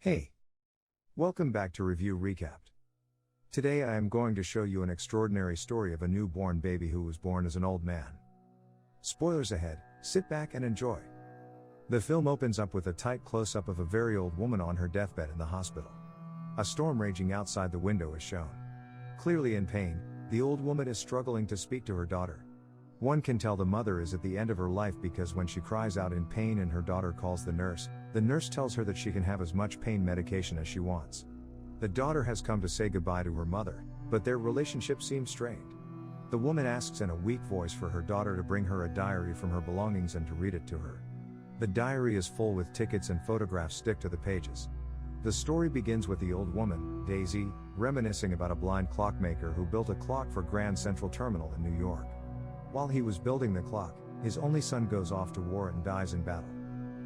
Hey! Welcome back to Review Recapped. Today I am going to show you an extraordinary story of a newborn baby who was born as an old man. Spoilers ahead, sit back and enjoy. The film opens up with a tight close-up of a very old woman on her deathbed in the hospital. A storm raging outside the window is shown. Clearly in pain, the old woman is struggling to speak to her daughter. One can tell the mother is at the end of her life because when she cries out in pain and her daughter calls the nurse tells her that she can have as much pain medication as she wants. The daughter has come to say goodbye to her mother, but their relationship seems strained. The woman asks in a weak voice for her daughter to bring her a diary from her belongings and to read it to her. The diary is full with tickets and photographs stick to the pages. The story begins with the old woman, Daisy, reminiscing about a blind clockmaker who built a clock for Grand Central Terminal in New York. While he was building the clock, his only son goes off to war and dies in battle.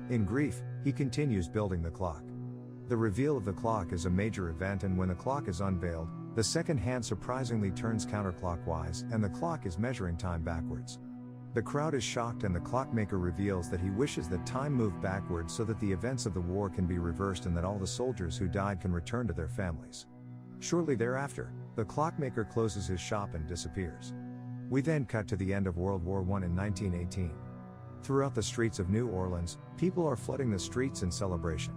In grief, he continues building the clock. The reveal of the clock is a major event, and when the clock is unveiled, the second hand surprisingly turns counterclockwise and the clock is measuring time backwards. The crowd is shocked and the clockmaker reveals that he wishes that time moved backwards so that the events of the war can be reversed and that all the soldiers who died can return to their families. Shortly thereafter, the clockmaker closes his shop and disappears. We then cut to the end of World War I in 1918. Throughout the streets of New Orleans, people are flooding the streets in celebration.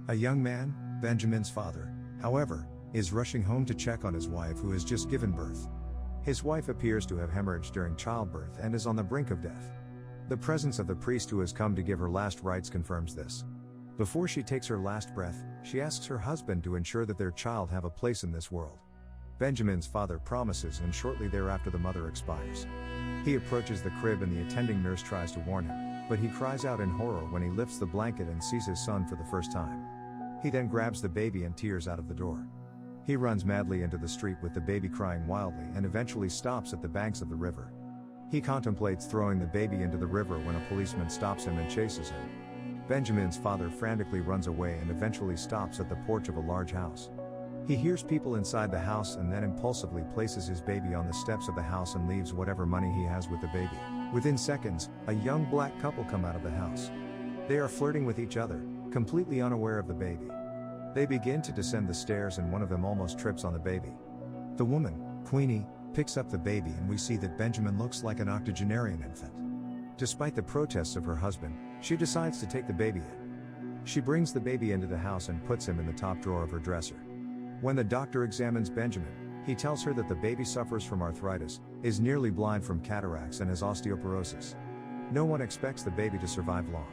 A young man, Benjamin's father, however, is rushing home to check on his wife who has just given birth. His wife appears to have hemorrhaged during childbirth and is on the brink of death. The presence of the priest who has come to give her last rites confirms this. Before she takes her last breath, she asks her husband to ensure that their child have a place in this world. Benjamin's father promises, and shortly thereafter the mother expires. He approaches the crib and the attending nurse tries to warn him, but he cries out in horror when he lifts the blanket and sees his son for the first time. He then grabs the baby and tears out of the door. He runs madly into the street with the baby crying wildly and eventually stops at the banks of the river. He contemplates throwing the baby into the river when a policeman stops him and chases him. Benjamin's father frantically runs away and eventually stops at the porch of a large house. He hears people inside the house and then impulsively places his baby on the steps of the house and leaves whatever money he has with the baby. Within seconds, a young black couple come out of the house. They are flirting with each other, completely unaware of the baby. They begin to descend the stairs and one of them almost trips on the baby. The woman, Queenie, picks up the baby and we see that Benjamin looks like an octogenarian infant. Despite the protests of her husband, she decides to take the baby in. She brings the baby into the house and puts him in the top drawer of her dresser. When the doctor examines Benjamin, he tells her that the baby suffers from arthritis, is nearly blind from cataracts and has osteoporosis. No one expects the baby to survive long.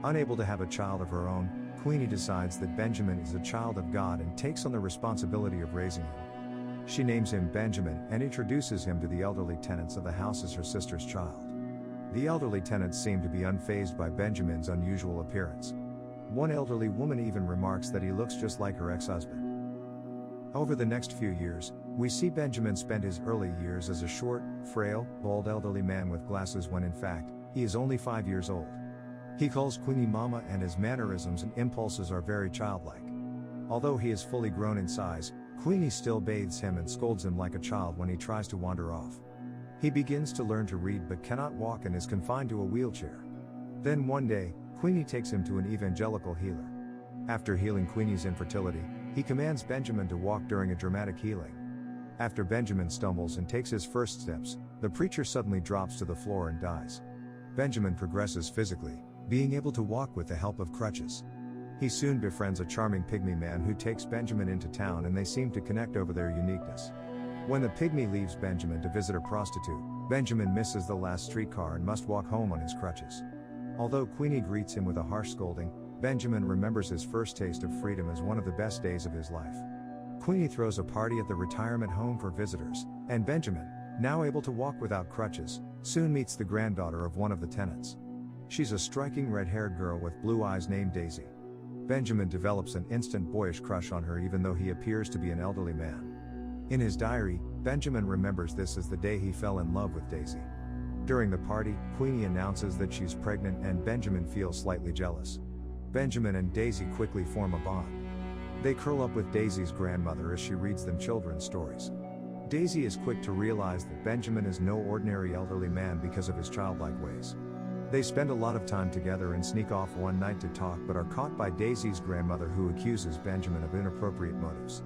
Unable to have a child of her own, Queenie decides that Benjamin is a child of God and takes on the responsibility of raising him. She names him Benjamin and introduces him to the elderly tenants of the house as her sister's child. The elderly tenants seem to be unfazed by Benjamin's unusual appearance. One elderly woman even remarks that he looks just like her ex-husband. Over the next few years, we see Benjamin spend his early years as a short, frail, bald elderly man with glasses when in fact, he is only 5 years old. He calls Queenie Mama and his mannerisms and impulses are very childlike. Although he is fully grown in size, Queenie still bathes him and scolds him like a child when he tries to wander off. He begins to learn to read but cannot walk and is confined to a wheelchair. Then one day, Queenie takes him to an evangelical healer. After healing Queenie's infertility, he commands Benjamin to walk during a dramatic healing. After Benjamin stumbles and takes his first steps, the preacher suddenly drops to the floor and dies. Benjamin progresses physically, being able to walk with the help of crutches. He soon befriends a charming pygmy man who takes Benjamin into town and they seem to connect over their uniqueness. When the pygmy leaves Benjamin to visit a prostitute, Benjamin misses the last streetcar and must walk home on his crutches. Although Queenie greets him with a harsh scolding, Benjamin remembers his first taste of freedom as one of the best days of his life. Queenie throws a party at the retirement home for visitors, and Benjamin, now able to walk without crutches, soon meets the granddaughter of one of the tenants. She's a striking red-haired girl with blue eyes named Daisy. Benjamin develops an instant boyish crush on her even though he appears to be an elderly man. In his diary, Benjamin remembers this as the day he fell in love with Daisy. During the party, Queenie announces that she's pregnant and Benjamin feels slightly jealous. Benjamin and Daisy quickly form a bond. They curl up with Daisy's grandmother as she reads them children's stories. Daisy is quick to realize that Benjamin is no ordinary elderly man because of his childlike ways. They spend a lot of time together and sneak off one night to talk, but are caught by Daisy's grandmother, who accuses Benjamin of inappropriate motives.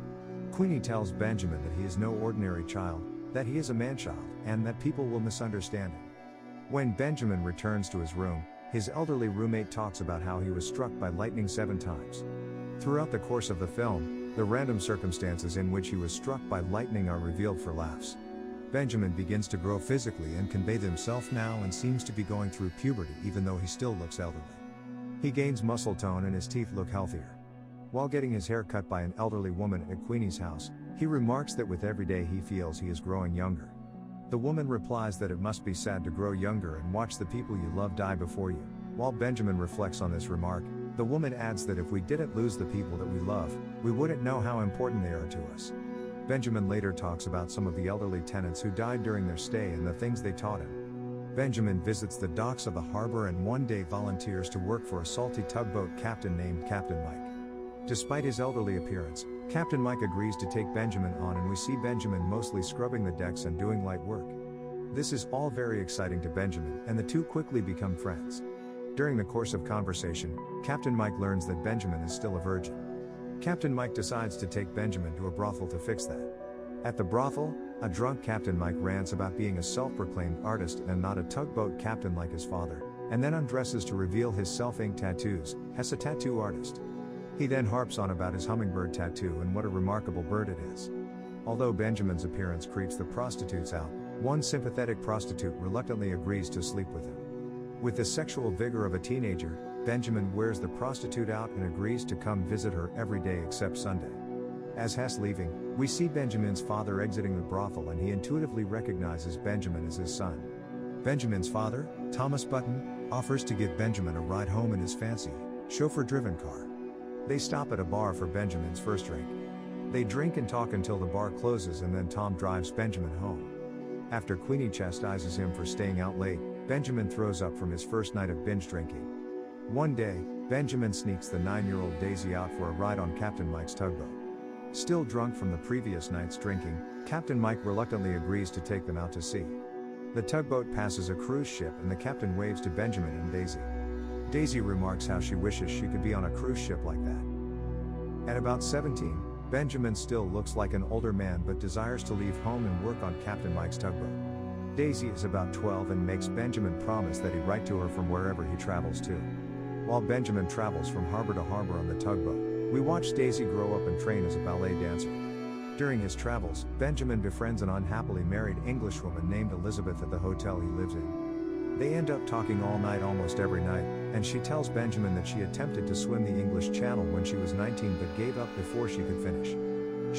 Queenie tells Benjamin that he is no ordinary child, that he is a man-child, and that people will misunderstand him. When Benjamin returns to his room, his elderly roommate talks about how he was struck by lightning 7 times. Throughout the course of the film, the random circumstances in which he was struck by lightning are revealed for laughs. Benjamin begins to grow physically and can bathe himself now, and seems to be going through puberty even though he still looks elderly. He gains muscle tone and his teeth look healthier. While getting his hair cut by an elderly woman at Queenie's house, he remarks that with every day he feels he is growing younger. The woman replies that it must be sad to grow younger and watch the people you love die before you. While Benjamin reflects on this remark, the woman adds that if we didn't lose the people that we love, we wouldn't know how important they are to us. Benjamin later talks about some of the elderly tenants who died during their stay and the things they taught him. Benjamin visits the docks of the harbor and one day volunteers to work for a salty tugboat captain named Captain Mike. Despite his elderly appearance, Captain Mike agrees to take Benjamin on, and we see Benjamin mostly scrubbing the decks and doing light work. This is all very exciting to Benjamin, and the two quickly become friends. During the course of conversation, Captain Mike learns that Benjamin is still a virgin. Captain Mike decides to take Benjamin to a brothel to fix that. At the brothel, a drunk Captain Mike rants about being a self-proclaimed artist and not a tugboat captain like his father, and then undresses to reveal his self-inked tattoos, as a tattoo artist. He then harps on about his hummingbird tattoo and what a remarkable bird it is. Although Benjamin's appearance creeps the prostitutes out, one sympathetic prostitute reluctantly agrees to sleep with him. With the sexual vigor of a teenager, Benjamin wears the prostitute out and agrees to come visit her every day except Sunday. As Hess leaving, we see Benjamin's father exiting the brothel, and he intuitively recognizes Benjamin as his son. Benjamin's father, Thomas Button, offers to give Benjamin a ride home in his fancy, chauffeur-driven car. They stop at a bar for Benjamin's first drink. They drink and talk until the bar closes, and then Tom drives Benjamin home. After Queenie chastises him for staying out late, Benjamin throws up from his first night of binge drinking. One day, Benjamin sneaks the 9-year-old Daisy out for a ride on Captain Mike's tugboat. Still drunk from the previous night's drinking, Captain Mike reluctantly agrees to take them out to sea. The tugboat passes a cruise ship and the captain waves to Benjamin and Daisy. Daisy remarks how she wishes she could be on a cruise ship like that. At about 17, Benjamin still looks like an older man but desires to leave home and work on Captain Mike's tugboat. Daisy is about 12 and makes Benjamin promise that he'd write to her from wherever he travels to. While Benjamin travels from harbor to harbor on the tugboat, we watch Daisy grow up and train as a ballet dancer. During his travels, Benjamin befriends an unhappily married Englishwoman named Elizabeth at the hotel he lives in. They end up talking all night almost every night, and she tells Benjamin that she attempted to swim the English Channel when she was 19 but gave up before she could finish.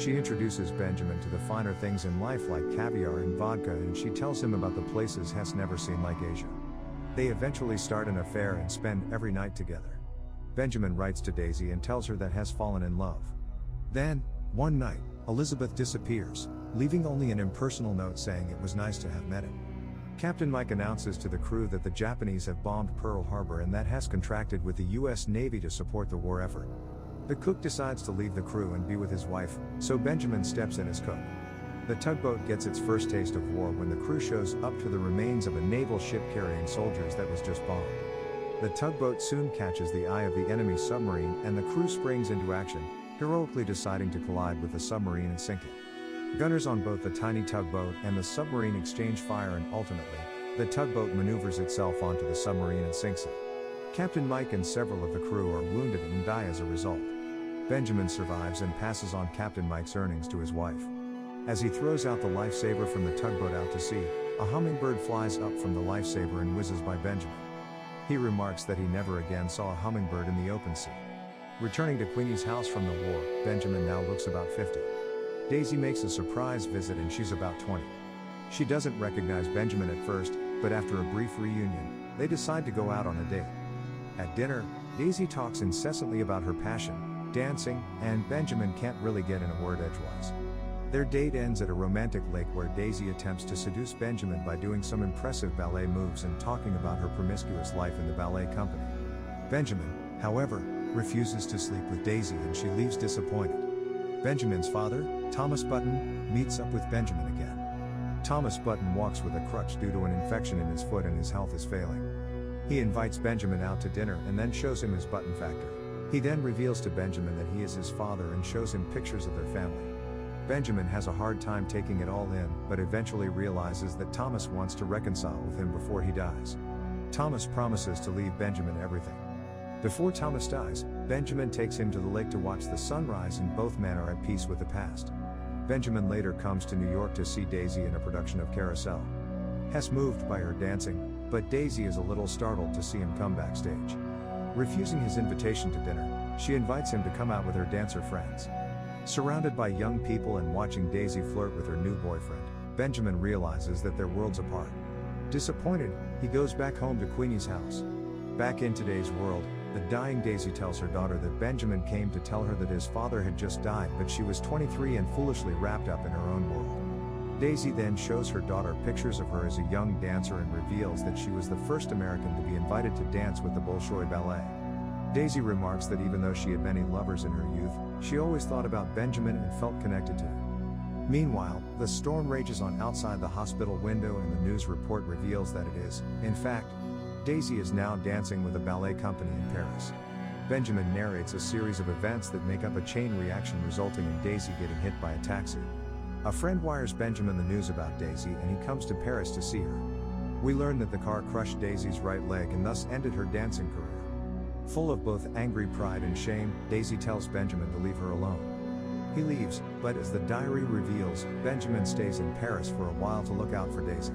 She introduces Benjamin to the finer things in life like caviar and vodka, and she tells him about the places Hess never seen like Asia. They eventually start an affair and spend every night together. Benjamin writes to Daisy and tells her that Hess fallen in love. Then, one night, Elizabeth disappears, leaving only an impersonal note saying it was nice to have met him. Captain Mike announces to the crew that the Japanese have bombed Pearl Harbor and that Hess contracted with the US Navy to support the war effort. The cook decides to leave the crew and be with his wife, so Benjamin steps in as cook. The tugboat gets its first taste of war when the crew shows up to the remains of a naval ship carrying soldiers that was just bombed. The tugboat soon catches the eye of the enemy submarine and the crew springs into action, heroically deciding to collide with the submarine and sink it. Gunners on both the tiny tugboat and the submarine exchange fire, and ultimately, the tugboat maneuvers itself onto the submarine and sinks it. Captain Mike and several of the crew are wounded and die as a result. Benjamin survives and passes on Captain Mike's earnings to his wife. As he throws out the lifesaver from the tugboat out to sea, a hummingbird flies up from the lifesaver and whizzes by Benjamin. He remarks that he never again saw a hummingbird in the open sea. Returning to Queenie's house from the war, Benjamin now looks about 50. Daisy makes a surprise visit and she's about 20. She doesn't recognize Benjamin at first, but after a brief reunion, they decide to go out on a date. At dinner, Daisy talks incessantly about her passion, dancing, and Benjamin can't really get in a word edgewise. Their date ends at a romantic lake where Daisy attempts to seduce Benjamin by doing some impressive ballet moves and talking about her promiscuous life in the ballet company. Benjamin, however, refuses to sleep with Daisy and she leaves disappointed. Benjamin's father, Thomas Button, meets up with Benjamin again. Thomas Button walks with a crutch due to an infection in his foot and his health is failing. He invites Benjamin out to dinner and then shows him his button factory. He then reveals to Benjamin that he is his father and shows him pictures of their family. Benjamin has a hard time taking it all in, but eventually realizes that Thomas wants to reconcile with him before he dies. Thomas promises to leave Benjamin everything. Before Thomas dies, Benjamin takes him to the lake to watch the sunrise and both men are at peace with the past. Benjamin later comes to New York to see Daisy in a production of Carousel. Hess moved by her dancing, but Daisy is a little startled to see him come backstage. Refusing his invitation to dinner, she invites him to come out with her dancer friends. Surrounded by young people and watching Daisy flirt with her new boyfriend, Benjamin realizes that their worlds apart. Disappointed, he goes back home to Queenie's house. Back in today's world, the dying Daisy tells her daughter that Benjamin came to tell her that his father had just died, but she was 23 and foolishly wrapped up in her own world. Daisy then shows her daughter pictures of her as a young dancer and reveals that she was the first American to be invited to dance with the Bolshoi Ballet. Daisy remarks that even though she had many lovers in her youth, she always thought about Benjamin and felt connected to him. Meanwhile, the storm rages on outside the hospital window and the news report reveals that it is, in fact, Daisy is now dancing with a ballet company in Paris. Benjamin narrates a series of events that make up a chain reaction resulting in Daisy getting hit by a taxi. A friend wires Benjamin the news about Daisy and he comes to Paris to see her. We learn that the car crushed Daisy's right leg and thus ended her dancing career. Full of both angry pride and shame, Daisy tells Benjamin to leave her alone. He leaves, but as the diary reveals, Benjamin stays in Paris for a while to look out for Daisy.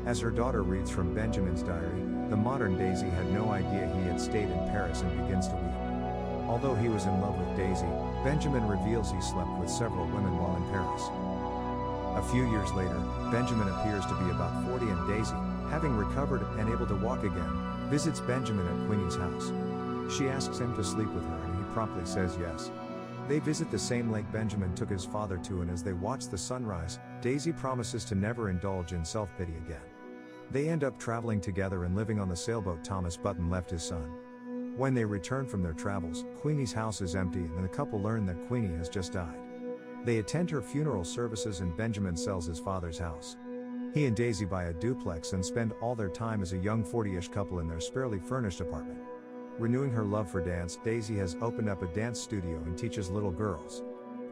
As her daughter reads from Benjamin's diary, the modern Daisy had no idea he had stayed in Paris and begins to weep. Although he was in love with Daisy, Benjamin reveals he slept with several women while in Paris. A few years later, Benjamin appears to be about 40 and Daisy, having recovered and able to walk again, visits Benjamin at Queenie's house. She asks him to sleep with her and he promptly says yes. They visit the same lake Benjamin took his father to, and as they watch the sunrise, Daisy promises to never indulge in self-pity again. They end up traveling together and living on the sailboat Thomas Button left his son. When they return from their travels, Queenie's house is empty and the couple learn that Queenie has just died. They attend her funeral services and Benjamin sells his father's house. He and Daisy buy a duplex and spend all their time as a young 40-ish couple in their sparely furnished apartment. Renewing her love for dance, Daisy has opened up a dance studio and teaches little girls.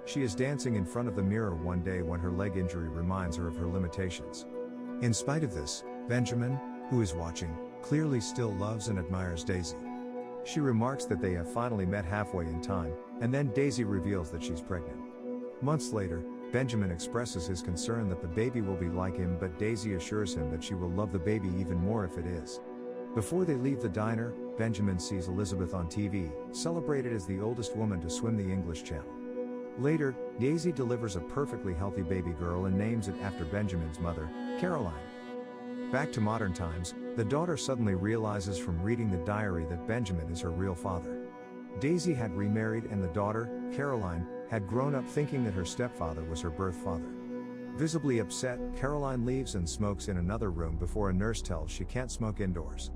She is dancing in front of the mirror one day when her leg injury reminds her of her limitations. In spite of this, Benjamin, who is watching, clearly still loves and admires Daisy. She remarks that they have finally met halfway in time, and then Daisy reveals that she's pregnant. Months later, Benjamin expresses his concern that the baby will be like him, but Daisy assures him that she will love the baby even more if it is. Before they leave the diner, Benjamin sees Elizabeth on TV, celebrated as the oldest woman to swim the English Channel. Later, Daisy delivers a perfectly healthy baby girl and names it after Benjamin's mother, Caroline. Back to modern times, the daughter suddenly realizes from reading the diary that Benjamin is her real father. Daisy had remarried and the daughter, Caroline, had grown up thinking that her stepfather was her birth father. Visibly upset, Caroline leaves and smokes in another room before a nurse tells she can't smoke indoors.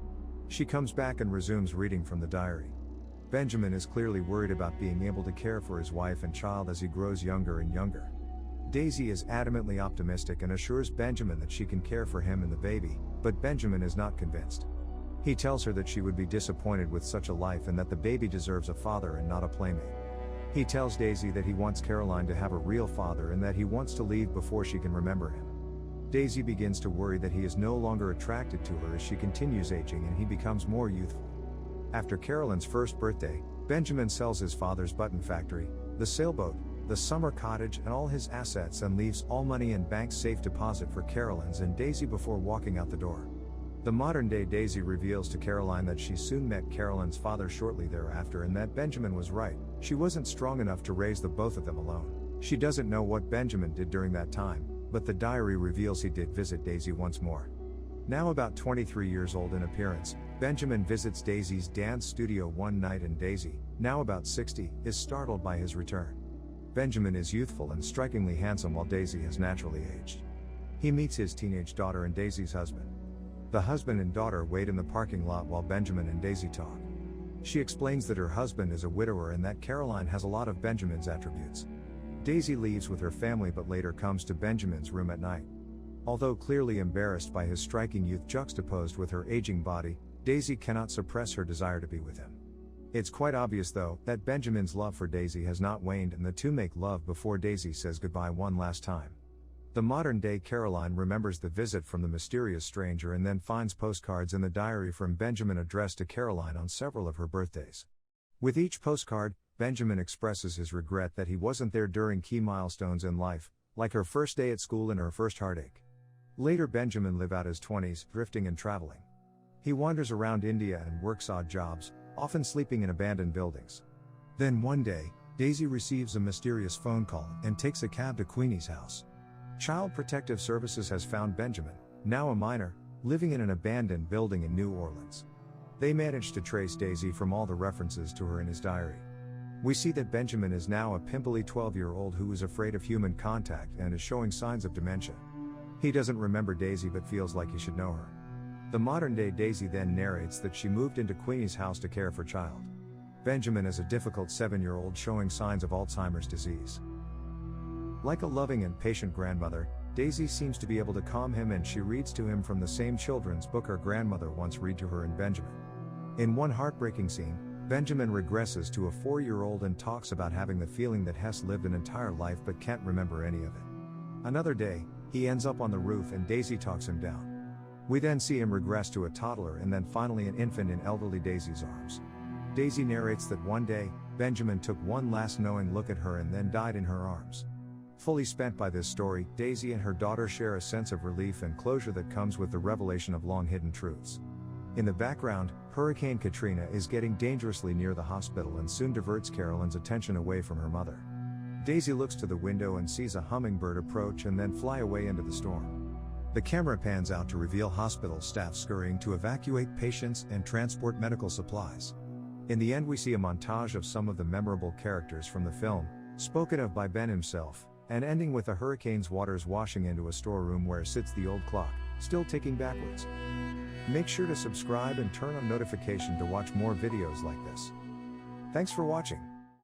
She comes back and resumes reading from the diary. Benjamin is clearly worried about being able to care for his wife and child as he grows younger and younger. Daisy is adamantly optimistic and assures Benjamin that she can care for him and the baby, but Benjamin is not convinced. He tells her that she would be disappointed with such a life and that the baby deserves a father and not a playmate. He tells Daisy that he wants Caroline to have a real father and that he wants to leave before she can remember him. Daisy begins to worry that he is no longer attracted to her as she continues aging and he becomes more youthful. After Caroline's first birthday, Benjamin sells his father's button factory, the sailboat, the summer cottage and all his assets and leaves all money in bank safe deposit for Caroline's and Daisy before walking out the door. The modern-day Daisy reveals to Caroline that she soon met Caroline's father shortly thereafter and that Benjamin was right. She wasn't strong enough to raise the both of them alone. She doesn't know what Benjamin did during that time, but the diary reveals he did visit Daisy once more. Now about 23 years old in appearance, Benjamin visits Daisy's dance studio one night and Daisy, now about 60, is startled by his return. Benjamin is youthful and strikingly handsome while Daisy has naturally aged. He meets his teenage daughter and Daisy's husband. The husband and daughter wait in the parking lot while Benjamin and Daisy talk. She explains that her husband is a widower and that Caroline has a lot of Benjamin's attributes. Daisy leaves with her family but later comes to Benjamin's room at night. Although clearly embarrassed by his striking youth juxtaposed with her aging body, Daisy cannot suppress her desire to be with him. It's quite obvious though, that Benjamin's love for Daisy has not waned and the two make love before Daisy says goodbye one last time. The modern-day Caroline remembers the visit from the mysterious stranger and then finds postcards in the diary from Benjamin addressed to Caroline on several of her birthdays. With each postcard, Benjamin expresses his regret that he wasn't there during key milestones in life, like her first day at school and her first heartache. Later Benjamin lives out his 20s, drifting and traveling. He wanders around India and works odd jobs, often sleeping in abandoned buildings. Then one day, Daisy receives a mysterious phone call and takes a cab to Queenie's house. Child Protective Services has found Benjamin, now a minor, living in an abandoned building in New Orleans. They managed to trace Daisy from all the references to her in his diary. We see that Benjamin is now a pimply 12-year-old who is afraid of human contact and is showing signs of dementia. He doesn't remember Daisy but feels like he should know her. The modern-day Daisy then narrates that she moved into Queenie's house to care for child. Benjamin is a difficult 7-year-old showing signs of Alzheimer's disease. Like a loving and patient grandmother, Daisy seems to be able to calm him and she reads to him from the same children's book her grandmother once read to her in Benjamin. In one heartbreaking scene, Benjamin regresses to a 4-year-old and talks about having the feeling that Hess lived an entire life but can't remember any of it. Another day, he ends up on the roof and Daisy talks him down. We then see him regress to a toddler and then finally an infant in elderly Daisy's arms. Daisy narrates that one day, Benjamin took one last knowing look at her and then died in her arms. Fully spent by this story, Daisy and her daughter share a sense of relief and closure that comes with the revelation of long-hidden truths. In the background, Hurricane Katrina is getting dangerously near the hospital and soon diverts Carolyn's attention away from her mother. Daisy looks to the window and sees a hummingbird approach and then fly away into the storm. The camera pans out to reveal hospital staff scurrying to evacuate patients and transport medical supplies. In the end we see a montage of some of the memorable characters from the film, spoken of by Ben himself, and ending with the hurricane's waters washing into a storeroom where sits the old clock, still ticking backwards. Make sure to subscribe and turn on notification to watch more videos like this. Thanks for watching.